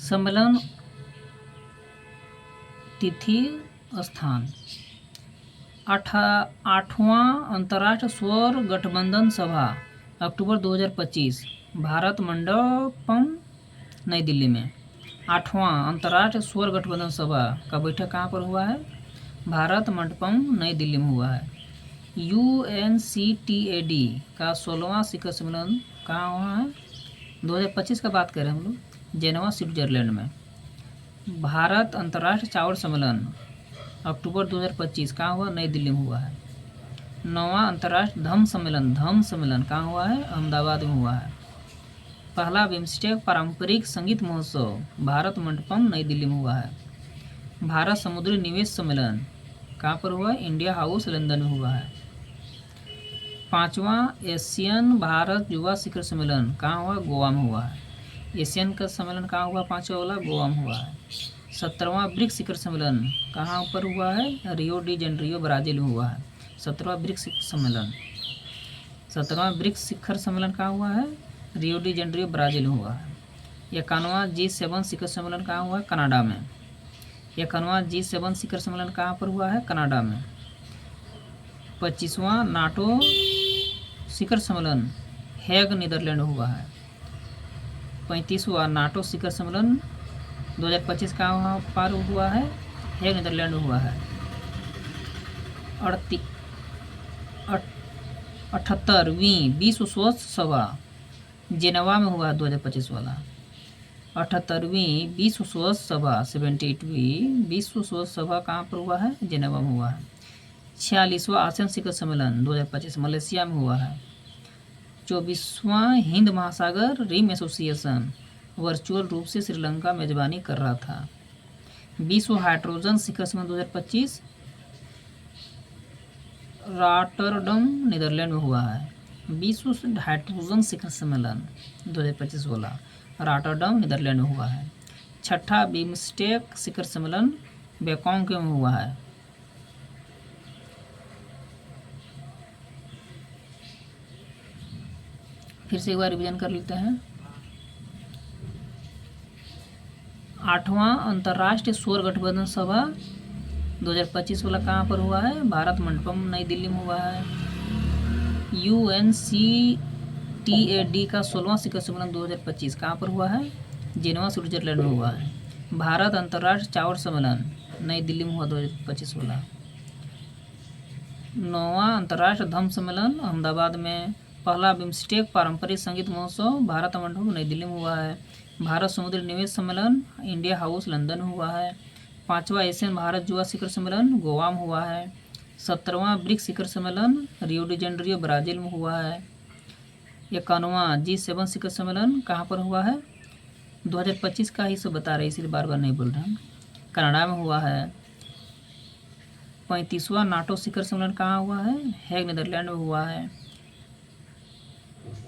सम्मेलन तिथि स्थान। 8वां अंतर्राष्ट्रीय सौर गठबंधन सभा अक्टूबर 2025 भारत मंडपम नई दिल्ली में। 8वां अंतर्राष्ट्रीय सौर गठबंधन सभा का बैठक कहाँ पर हुआ है? भारत मंडपम नई दिल्ली में हुआ है। UNCTAD का 16वां शिखर सम्मेलन कहाँ हुआ है? 2025 का बात करें हम लोग, जेनेवा स्विट्जरलैंड में। भारत अंतर्राष्ट्रीय चावल सम्मेलन अक्टूबर 2025 कहाँ हुआ? नई दिल्ली में हुआ है। 9वां अंतर्राष्ट्रीय धम्म सम्मेलन कहाँ हुआ है? अहमदाबाद में हुआ है। पहला बिम्स्टेक पारंपरिक संगीत महोत्सव भारत मंडपम नई दिल्ली में हुआ है। भारत समुद्री निवेश सम्मेलन कहाँ पर हुआ? इंडिया हाउस लंदन में हुआ है। 5वां एशियन भारत युवा शिखर सम्मेलन कहाँ हुआ? गोवा में हुआ है। एशियन का सम्मेलन कहाँ हुआ? 5वां वाला गोवा में हुआ है। 17वां ब्रिक्स शिखर सम्मेलन कहाँ पर हुआ है? रियो डी जेनेरियो ब्राज़ील में हुआ है। 17वां ब्रिक्स शिखर सम्मेलन कहाँ हुआ है? रियो डी जेनेरियो ब्राज़ील में हुआ है। 51वां G7 शिखर सम्मेलन कहाँ हुआ है? कनाडा में। 51वां G7 शिखर सम्मेलन कहाँ पर हुआ है? कनाडा में। 25वां नाटो शिखर सम्मेलन हेग नीदरलैंड में हुआ है। 35वां नाटो शिखर सम्मेलन 2025 कहाँ पर हुआ है? हेग नीदरलैंड में हुआ है। 78वीं विश्व स्वास्थ्य सभा जेनेवा में हुआ है 2025 वाला। 78वीं विश्व स्वास्थ्य सभा 78वीं विश्व स्वास्थ्य सभा कहाँ पर हुआ है? जेनेवा में हुआ है। 46वां आसियान शिखर सम्मेलन 2025 मलेशिया में हुआ है। 24वां हिंद महासागर रिम एसोसिएशन वर्चुअल रूप से श्रीलंका मेजबानी कर रहा था। विश्व हाइड्रोजन शिखर सम्मेलन 2025 रॉटरडम नीदरलैंड में हुआ है। विश्व हाइड्रोजन शिखर सम्मेलन 2025 वाला रॉटरडम नीदरलैंड में हुआ है। 6ठा बिम्स्टेक शिखर सम्मेलन बैंकॉक में हुआ है। फिर से एक बार रिवीजन कर लेते हैं। 8वां अंतर्राष्ट्रीय सौर गठबंधन सभा 2025 वाला कहाँ पर हुआ है? भारत मंडपम नई दिल्ली में हुआ है। UNCTAD का 16वां शिखर सम्मेलन 2025 कहाँ पर हुआ है? जेनेवा स्विट्जरलैंड में हुआ है। भारत अंतर्राष्ट्रीय चावल सम्मेलन नई दिल्ली में हुआ 2025 वाला। 9वां अंतर्राष्ट्रीय धम्म सम्मेलन अहमदाबाद में। पहला बिम्स्टेक पारंपरिक संगीत महोत्सव भारत मंडपम नई दिल्ली में हुआ है। भारत समुद्री निवेश सम्मेलन इंडिया हाउस लंदन में हुआ है। 5वां एशियन भारत युवा शिखर सम्मेलन गोवा में हुआ है। 17वां ब्रिक्स शिखर सम्मेलन रियो डी जेनेरियो ब्राज़ील में हुआ है। 51वां G7 शिखर सम्मेलन कहाँ पर हुआ है? 2025 का ही सब बता रहे, इसलिए बार बार नहीं बोल रहे हैं। कनाडा में हुआ है। 35वां नाटो शिखर सम्मेलन कहाँ हुआ है? हेग नीदरलैंड में हुआ है।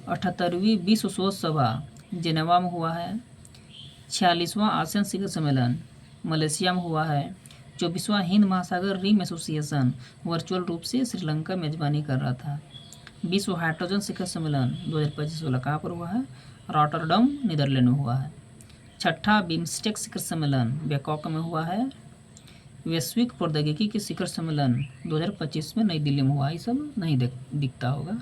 78वीं विश्व स्वास्थ्य सभा जेनेवा में हुआ है। 46वां आसियान शिखर सम्मेलन मलेशिया में हुआ है। 24वां हिंद महासागर रिम एसोसिएशन वर्चुअल रूप से श्रीलंका मेजबानी कर रहा था। विश्व हाइड्रोजन शिखर सम्मेलन 2025 वाला कहाँ पर हुआ है? रॉटरडम नीदरलैंड में हुआ है। 6ठा बिम्स्टेक शिखर सम्मेलन बैंकॉक में हुआ है। वैश्विक प्रौद्योगिकी के शिखर सम्मेलन 2025 में नई दिल्ली में हुआ है। ये सब नहीं दिखता होगा।